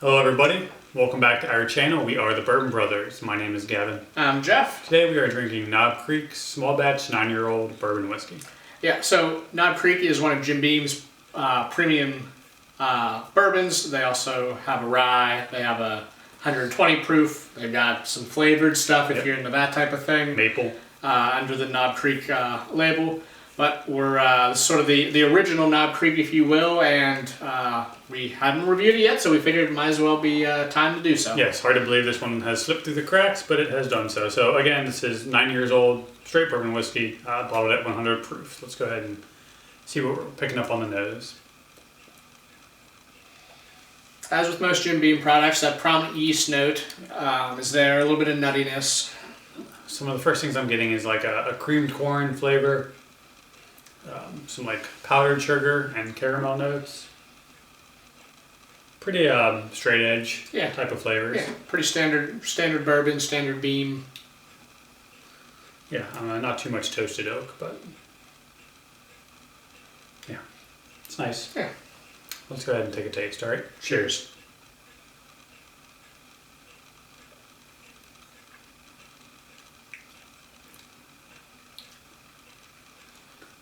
Hello everybody, welcome back to our channel. We are the Bourbon Brothers. My name is Gavin. I'm Jeff. Today we are drinking Knob Creek's small batch 9-year-old bourbon whiskey. Yeah, so Knob Creek is one of Jim Beam's premium bourbons. They also have a rye, they have a 120 proof, they've got some flavored stuff if you're into that type of thing. Maple. Under the Knob Creek label. But we're sort of the original Knob Creek, if you will, and we hadn't reviewed it yet, so we figured it might as well be time to do so. Yes, hard to believe this one has slipped through the cracks, but it has done so. So again, this is 9 years old, straight bourbon whiskey, bottled at 100 proof. Let's go ahead and see what we're picking up on the nose. As with most Jim Beam products, that prominent yeast note is there, a little bit of nuttiness. Some of the first things I'm getting is like a creamed corn flavor, some like powdered sugar and caramel notes. Pretty straight edge type of flavors. Yeah, pretty standard bourbon, standard Beam. Yeah, not too much toasted oak, but yeah, it's nice. Yeah. Let's go ahead and take a taste, all right? Cheers.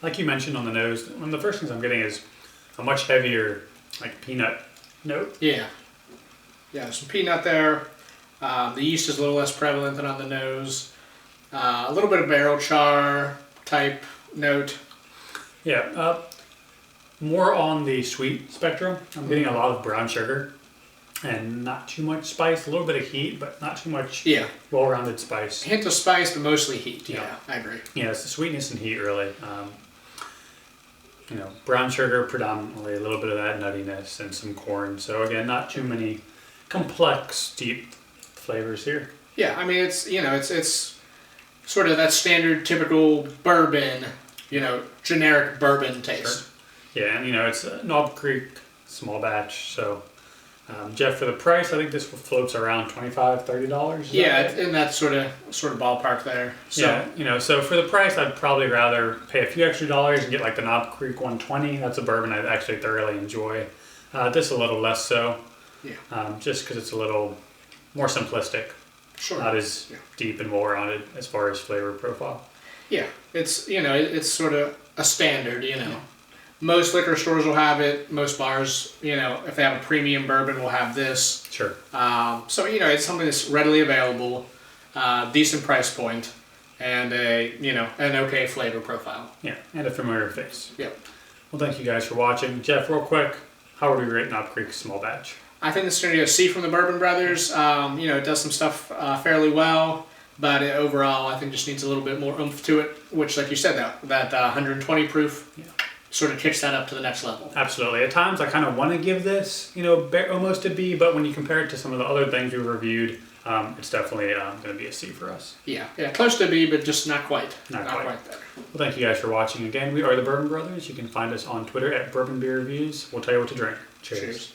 Like you mentioned on the nose, one of the first things I'm getting is a much heavier, like peanut note. Yeah. Yeah, some peanut there. The yeast is a little less prevalent than on the nose. A little bit of barrel char type note. Yeah, more on the sweet spectrum. I'm getting a lot of brown sugar and not too much spice. A little bit of heat, but not too much well-rounded spice. Hint of spice, but mostly heat. Yeah, I agree. Yeah, it's the sweetness and heat, really. Brown sugar predominantly, a little bit of that nuttiness and some corn. So again, not too many complex, deep flavors here. Yeah, I mean, it's sort of that standard, typical bourbon, generic bourbon taste. Sure. Yeah, and it's a Knob Creek small batch. So, Jeff, for the price, I think this floats around $25, $30. Yeah, it's in that sort of ballpark there. So, yeah, so for the price, I'd probably rather pay a few extra dollars and get like the Knob Creek 120. That's a bourbon I actually thoroughly enjoy. This a little less so. Yeah. Just because it's a little more simplistic. Sure. Not as deep and well-rounded as far as flavor profile. Yeah, it's it's sort of a standard. Most liquor stores will have it. Most bars, if they have a premium bourbon, will have this. Sure. So it's something that's readily available, decent price point, and an okay flavor profile. Yeah, and a familiar face. Yep. Well, thank you guys for watching. Jeff, real quick, how would we rate Knob Creek small batch? I think this is going to be a C from the Bourbon Brothers. It does some stuff fairly well, but overall, I think just needs a little bit more oomph to it. Which, like you said, that 120 proof. Yeah. Sort of kicks that up to the next level. Absolutely. At times, I kind of want to give this, almost a B, but when you compare it to some of the other things we reviewed, it's definitely going to be a C for us. Yeah, close to B, but just not quite. Not quite there. Well, thank you guys for watching. Again, we are the Bourbon Brothers. You can find us on Twitter at Bourbon Beer Reviews. We'll tell you what to drink. Cheers.